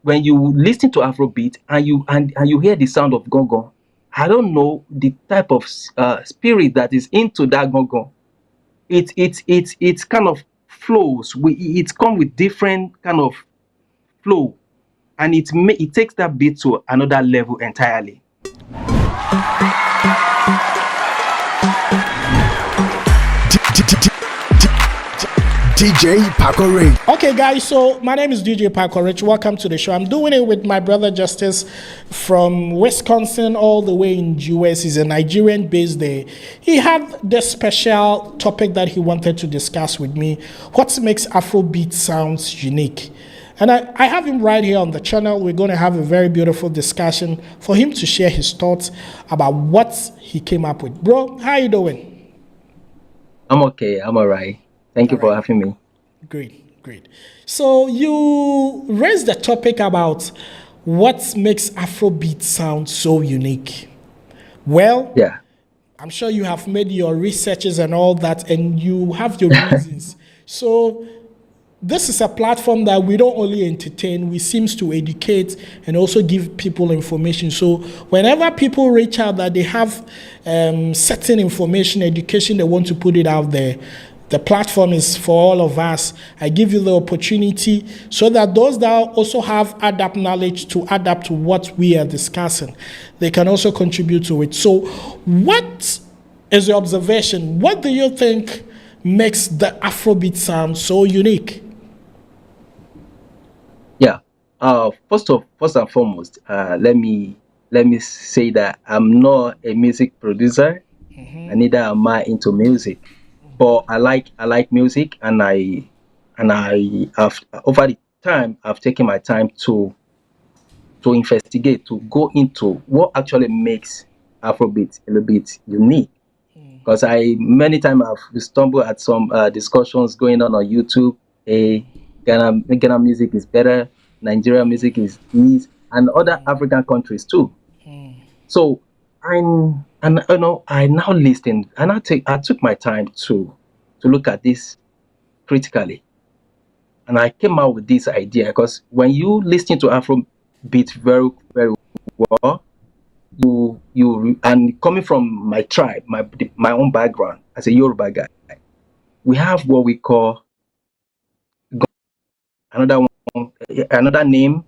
when you listen to Afrobeat and you hear the sound of Gong Gong, I don't know the type of spirit that is into that Gong Gong. It kind of flows. It comes with different kind of flow, and it takes that beat to another level entirely. DJ Paco. Okay, guys, so my name is DJ Paco Rich. Welcome to the show. I'm doing it with my brother Justice from Wisconsin, all the way in US. He's a Nigerian based there. He had this special topic that he wanted to discuss with me: what makes Afrobeat sounds unique. And I have him right here on the channel. We're going to have a very beautiful discussion for him to share his thoughts about what he came up with. Bro, how you doing? I'm okay. I'm all right. Thank you for having me. Great. So you raised the topic about what makes Afrobeat sound so unique. Well, Yeah. I'm sure you have made your researches and all that, and you have your reasons. So this is a platform that we don't only entertain, we seems to educate and also give people information. So whenever people reach out that they have certain information, education, they want to put it out there, the platform is for all of us. I give you the opportunity so that those that also have adapt knowledge to adapt to what we are discussing, they can also contribute to it. So what is your observation? What do you think makes the Afrobeat sound so unique? Yeah. First and foremost, let me say that I'm not a music producer, and neither am I into music. But I like music, and I have over the time I've taken my time to investigate, to go into what actually makes Afrobeat a little bit unique. Because I many times I've stumbled at some discussions going on YouTube. Ghana music is better, Nigerian music is this, and other African countries too. So and I now listen, and I took my time to look at this critically, and I came out with this idea because when you listen to Afrobeat very well, you and coming from my tribe, my own background as a Yoruba guy, we have what we call another one, another name,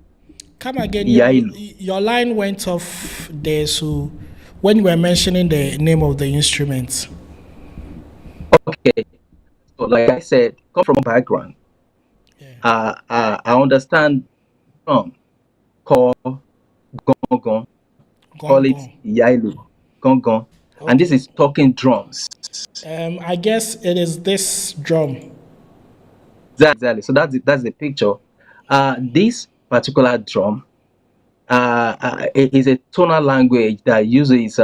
Come again, Yailu. your line went off there. So when you were mentioning the name of the instrument. Okay, so like I said, come from a background. Yeah. I understand drum called Gong Gong, Gong call it Gong. Yailu, Gong Gong, and this Okay. is talking drums. I guess it is this drum. Exactly. So that's the picture. This particular drum is a tonal language that uses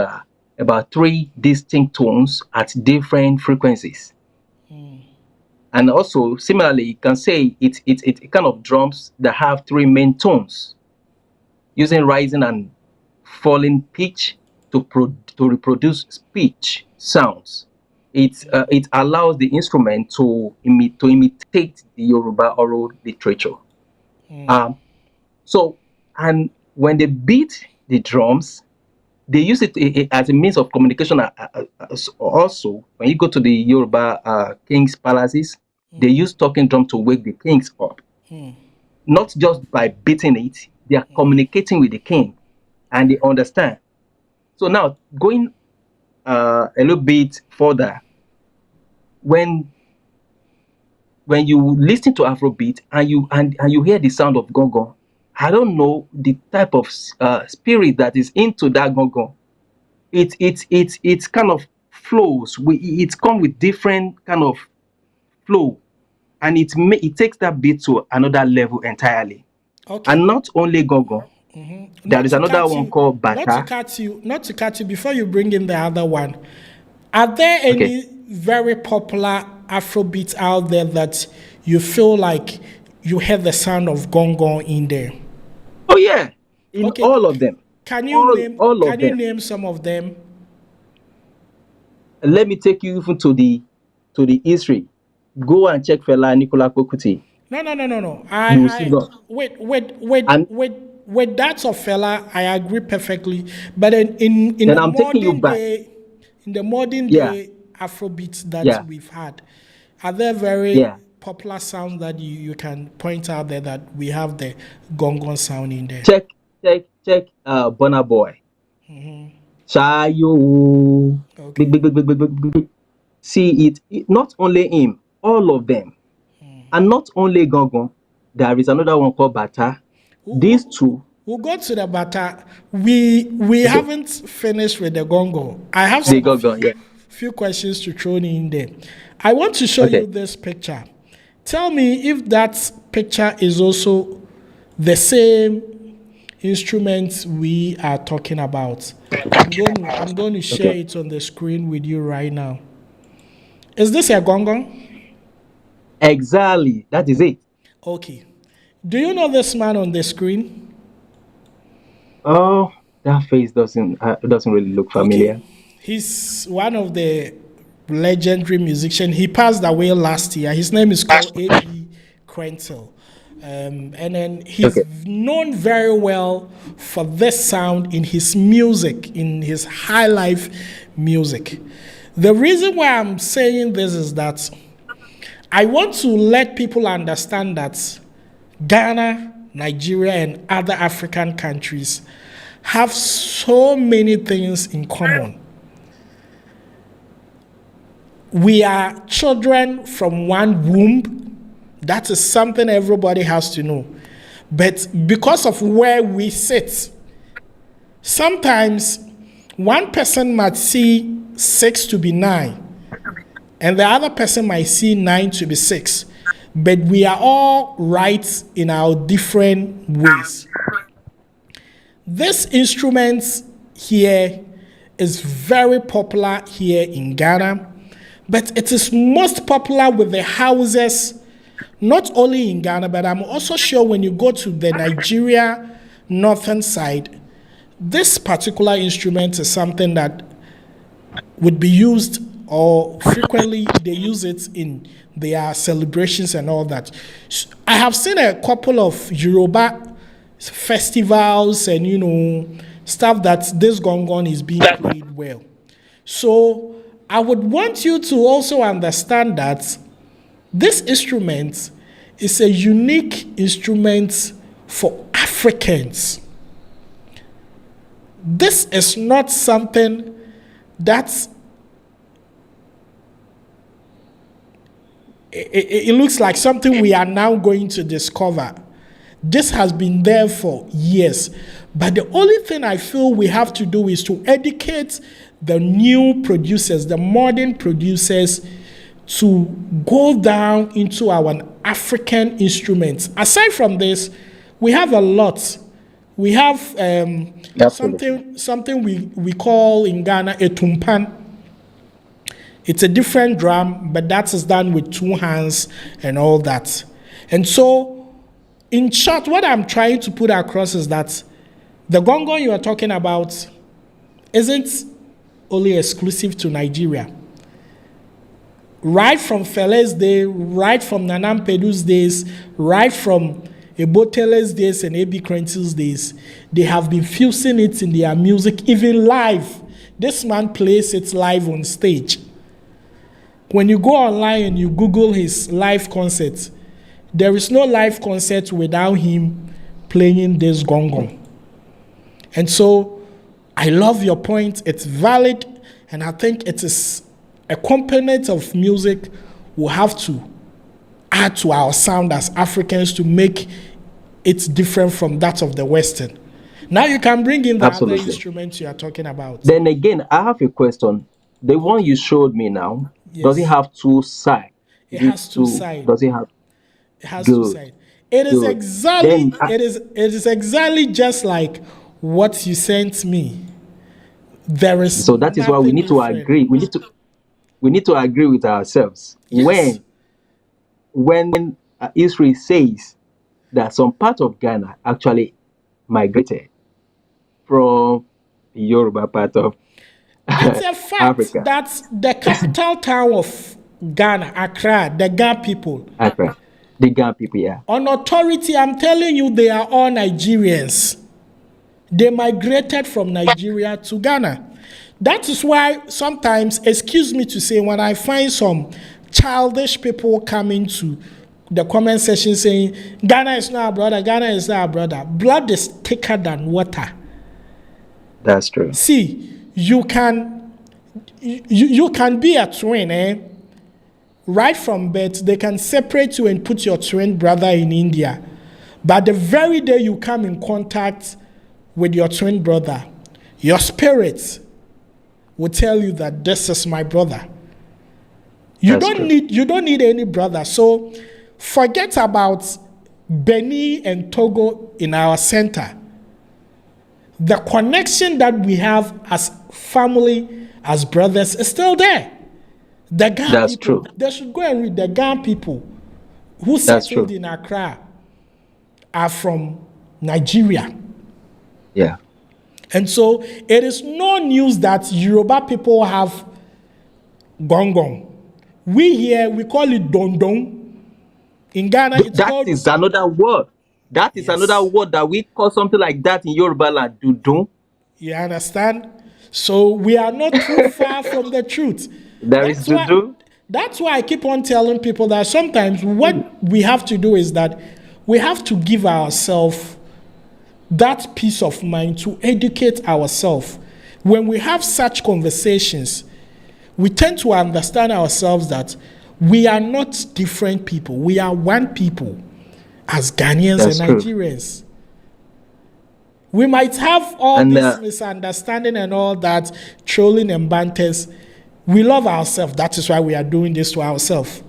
about three distinct tones at different frequencies. And also, similarly, you can say it kind of drums that have three main tones, using rising and falling pitch to reproduce speech sounds. It allows the instrument to imitate the Yoruba oral literature. Um, so, and when they beat the drums, they use it as a means of communication. Also, when you go to the Yoruba kings' palaces, they use talking drum to wake the kings up. Not just by beating it, they are communicating with the king, and they understand. So now, going a little bit further, when when you listen to Afrobeat and you hear the sound of Gong Gong, I don't know the type of spirit that is into that Gong Gong. It kind of flows. It comes with different kind of flow, and it takes that beat to another level entirely. Okay. And not only Gong Gong, there Not is to another cut one you, called not to Bata. cut you, not to cut you before you bring in the other one. Are there Okay. any very popular Afrobeats out there that you feel like you have the sound of Gong Gong in there? Oh yeah, in Okay. all of them, Can you all name all of can you them. name some of them? Let me take you even to the history. Go and check Fela Nicola Kokuti. No, no, no, no, no. You will see God. And With that of fella, I agree perfectly. But in then the I'm taking you modern back. day, in the modern Yeah, day Afrobeats that yeah, we've had, are there very yeah. popular sounds that you can point out there that we have the Gong Gong sound in there? Check Burna Boy. Shayo. Big, Okay. big, big, big, big, big, big, big. See not only him, all of them. And not only Gong Gong, there is another one called Bata. These We'll, two, we'll go to the Bata. We okay, haven't finished with the Gongo. I have the some Gong Gong, yeah. few questions to throw in there. I want to show you Okay. this picture. Tell me if that picture is also the same instrument we are talking about. I'm going to share Okay. it on the screen with you right now. Is this a Gong Gong? Exactly. That is it. Okay. Do you know this man on the screen? Oh, that face doesn't really look Okay. familiar. He's one of the legendary musicians. He passed away last year. His name is called A.B. Krentel. And then he's Okay. known very well for this sound in his music, in his high life music. The reason why I'm saying this is that I want to let people understand that Ghana, Nigeria, and other African countries have so many things in common. We are children from one womb. That is something everybody has to know. But because of where we sit, sometimes one person might see 6 to be 9, and the other person might see 9 to be 6. But we are all right in our different ways. This instrument here is very popular here in Ghana, but it is most popular with the houses, not only in Ghana, but I'm also sure when you go to the Nigeria northern side, this particular instrument is something that would be used, or frequently they use it in their celebrations and all that. I have seen a couple of Yoruba festivals and stuff that this Gong Gong is being played well. So I would want you to also understand that this instrument is a unique instrument for Africans. This is not something that it looks like something we are now going to discover. This has been there for years. But the only thing I feel we have to do is to educate the new producers, the modern producers, to go down into our African instruments. Aside from this, we have a lot. We have Absolutely. something we call in Ghana a tumpan. It's a different drum, but that is done with 2 hands and all that. And so, in short, what I'm trying to put across is that the Gong Gong you are talking about isn't only exclusive to Nigeria. Right from Fele's day, right from Nana Mpedu's days, right from Ebotele's days and A.B. Krentil's days, they have been fusing it in their music, even live. This man plays it live on stage. When you go online and you Google his live concerts, there is no live concert without him playing this Gong Gong. And so I love your point. It's valid, and I think it is a component of music we'll have to add to our sound as Africans to make it different from that of the Western. Now you can bring in the other Absolutely. instruments you are talking about. Then again, I have a question. The one you Okay. showed me now, does it Yes. have two sides? It Is it has two two? sides. Does it have It has two good? sides. It is Good. exactly Then it is exactly just like what you sent me. There is so that is why we nothing need to different. agree. We need to agree with ourselves. Yes. When history says that some part of Ghana actually migrated from the Yoruba part of It's a fact Africa, that the capital town of Ghana, Accra, the Ga people, Accra. The Ghana people, yeah. On authority, I'm telling you, they are all Nigerians. They migrated from Nigeria to Ghana. That is why sometimes, excuse me to say, when I find some childish people coming to the comment section saying, Ghana is not our brother, Ghana is not our brother. Blood is thicker than water. That's true. See, you can be a twin, eh? Right from birth, they can separate you and put your twin brother in India. But the very day you come in contact with your twin brother, your spirit will tell you that this is my brother. You don't need any brother. So forget about Benin and Togo in our center. The connection that we have as family, as brothers, is still there. The Ghana people, true. they should go and read. The Ghana people who settled in Accra are from Nigeria. Yeah. And so it is no news that Yoruba people have Gong Gong. We here, we call it Don Don. In Ghana, it's called... That is another word. That is another word that we call something like that in Yoruba land, Dudun. You understand? So we are not too far from the truth. Is Dudu. That's why I keep on telling people that sometimes what we have to do is that we have to give ourselves that peace of mind to educate ourselves. When we have such conversations, we tend to understand ourselves that we are not different people. We are one people as Ghanaians and Nigerians. True. We might have all this misunderstanding and all that, trolling and banters. We love ourselves. That is why we are doing this to ourselves.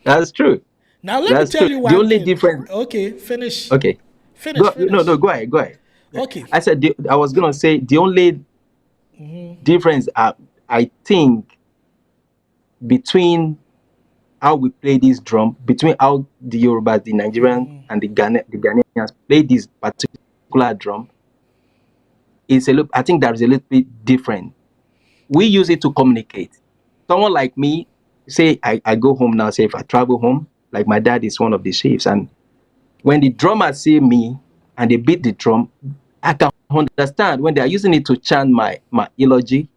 That's true. Now let me tell you one thing. The only thing. difference. Okay, finish. Okay. Finish. No, go ahead. Okay. I said I was gonna say the only difference I think between how we play this drum, between how the Yorubas, the Nigerians, and the Ghanaians play this particular drum, is I think there is a little bit different. We use it to communicate. Someone like me, say I go home now, say if I travel home, like my dad is one of the chiefs, and when the drummers see me and they beat the drum, I can understand when they are using it to chant my eulogy,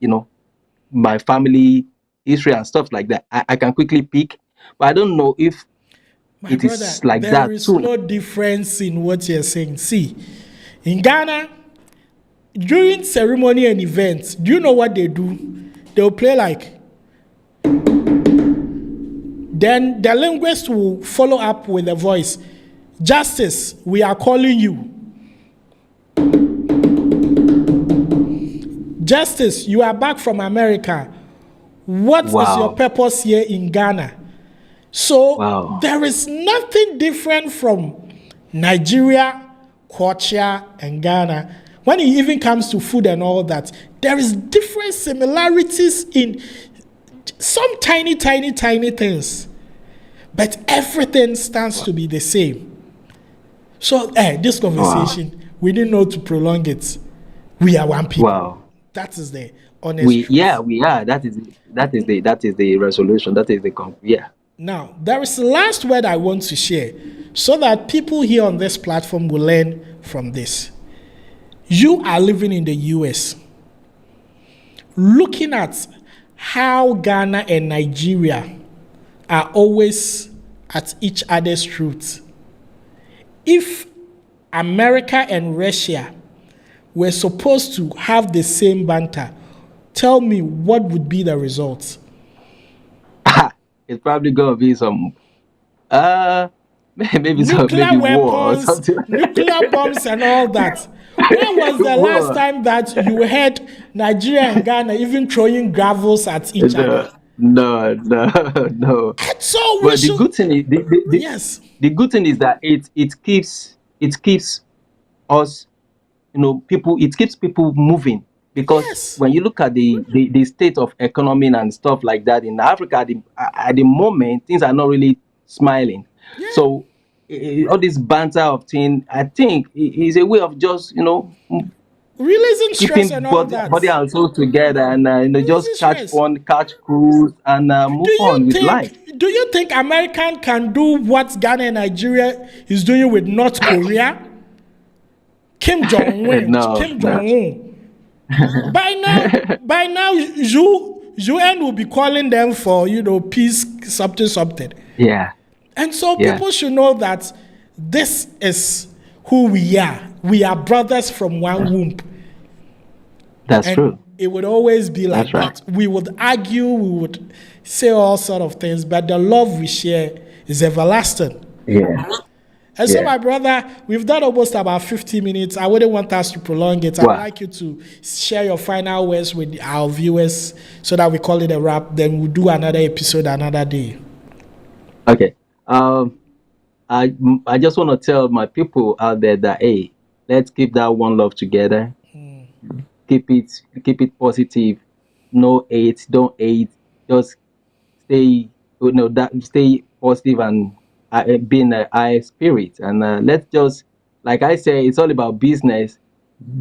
my family history and stuff like that. I can quickly pick, but I don't know if it is like that too. There is no difference in what you're saying. See, in Ghana, during ceremony and events, do you know what they do? They'll play like... Then the linguist will follow up with a voice. Justice, we are calling you. Justice, you are back from America. What is your purpose here in Ghana? So there is nothing different from Nigeria, culture, and Ghana. When it even comes to food and all that, there is different similarities in some tiny things. But everything stands to be the same. So this conversation, we didn't know to prolong it. We are one people. Wow. That is the honest truth. Yeah, we are. That is the resolution. That is the Now, there is the last word I want to share so that people here on this platform will learn from this. You are living in the US, looking at how Ghana and Nigeria are always at each other's throats. If America and Russia were supposed to have the same banter, tell me what would be the results? It's probably going to be some maybe nuclear weapons, war or something. Nuclear bombs and all that. When was the last time that you heard Nigeria and Ghana even throwing gravels at each other? No. So but the good thing is, yes, the good thing is that it keeps us, people. It keeps people moving because when you look at the state of economy and stuff like that in Africa, at the moment things are not really smiling. Yeah. So all this banter of thing, I think, is a way of just releasing stress keeping and all body, that. body and soul together, and Releasing just catch stress. fun, catch cruise, and Do move you on with life. think? Do you think American can do what Ghana and Nigeria is doing with North Korea? Kim Jong Un. No, Kim no. Jong Un. By now, UN will be calling them for peace something something. Yeah, And so yeah, people should know that this is who we are. We are brothers from one womb. that's And true. it would always be That's like right. that. We would argue, we would say all sort of things, but the love we share is everlasting. Yeah, And so, yeah. my brother, we've done almost about 50 minutes. I wouldn't want us to prolong it. I'd Wow. like you to share your final words with our viewers so that we call it a wrap. Then we'll do another episode another day. Okay. Um, I just want to tell my people out there that, hey, let's keep that one love together. Keep it positive. No hate. Don't hate. Just stay. Stay positive and be in a high spirit. And let's just, like I say, it's all about business.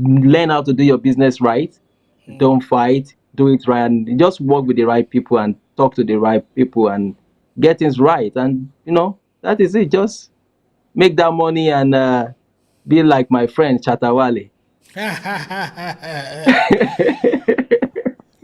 Learn how to do your business right. Don't fight. Do it right, and just work with the right people and talk to the right people and get things right. And that is it. Just make that money and be like my friend Chatawale.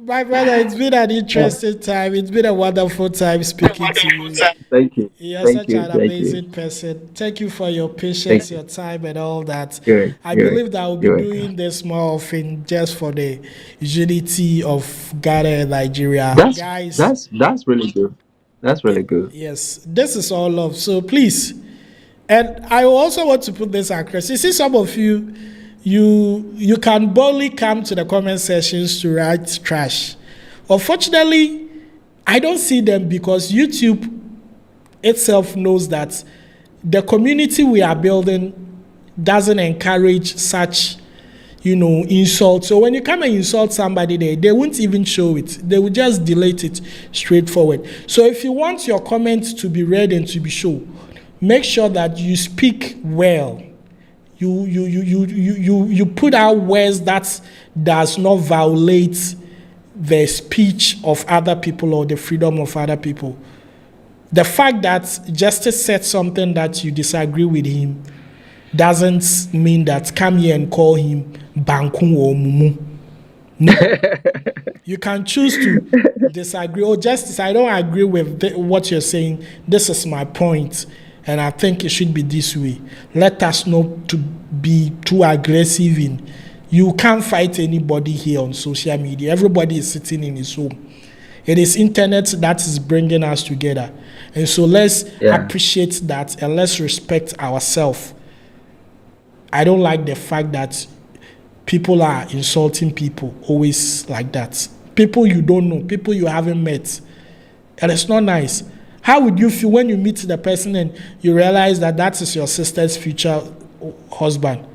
My brother, it's been an interesting time. It's been a wonderful time speaking to you. Thank you. You're Thank such you. an Thank you. amazing person. Thank you for your Thank patience, you. your time, and all that. Good. I Good. believe that we'll be Good. doing this more often just for the unity of Ghana and Nigeria. Guys, That's really good. That's really good. yes, this is all love. So please, and I also want to put this across. You see, some of you can boldly come to the comment sections to write trash. Unfortunately, I don't see them because YouTube itself knows that the community we are building doesn't encourage such insult. So when you come and insult somebody there, they won't even show it. They will just delete it straightforward. So if you want your comments to be read and to be shown, make sure that you speak well. You put out words that does not violate the speech of other people or the freedom of other people. The fact that Justice said something that you disagree with him doesn't mean that come here and call him Banku or Mumu. No. You can choose to disagree. Oh, Justice, I don't agree with what you're saying. This is my point, and I think it should be this way. Let us not to be too aggressive in. You can't fight anybody here on social media. Everybody is sitting in his home. It is internet that is bringing us together. And so let's appreciate that and let's respect ourselves. I don't like the fact that people are insulting people always like that. People you don't know, people you haven't met. And it's not nice. How would you feel when you meet the person and you realize that that is your sister's future husband?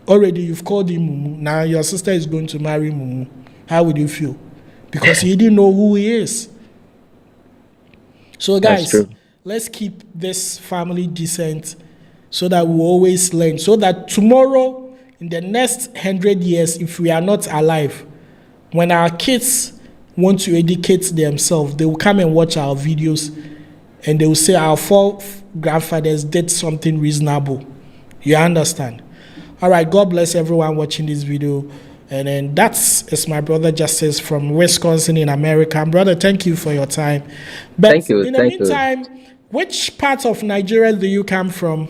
Already you've called him Mumu. Now your sister is going to marry Mumu. How would you feel? Because you didn't know who he is. So guys, let's keep this family decent so that we always learn. So that tomorrow, in the next 100 years, if we are not alive, when our kids want to educate themselves, they will come and watch our videos and they will say our four grandfathers did something reasonable. You understand? All right, God bless everyone watching this video. And then that's my brother Justice from Wisconsin in America. Brother, thank you for your time. But thank you. In the meantime, which part of Nigeria do you come from?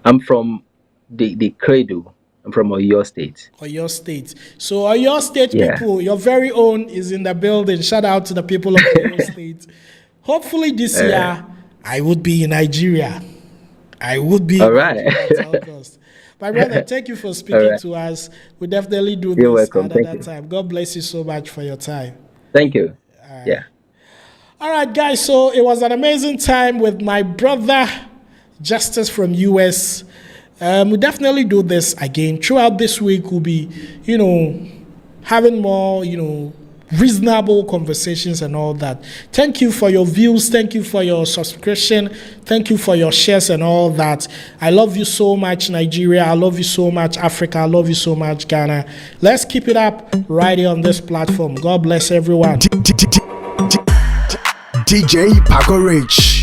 I'm from the cradle. I'm from Oyo State. Oyo State. So Oyo State people, your very own is in the building. Shout out to the people of Oyo State. Hopefully this year, I would be in Nigeria. I would be all right. My brother, thank you for speaking to us. We definitely do You're this welcome. another time. God bless you so much for your time. Thank you. Yeah. All right, guys. So it was an amazing time with my brother, Justice from US. We definitely do this again. Throughout this week, we'll be, having more, reasonable conversations and all that. Thank you for your views. Thank you for your subscription. Thank you for your shares and all that. I love you so much, Nigeria. I love you so much, Africa. I love you so much, Ghana. Let's keep it up right here on this platform. God bless everyone. DJ Paco Rich.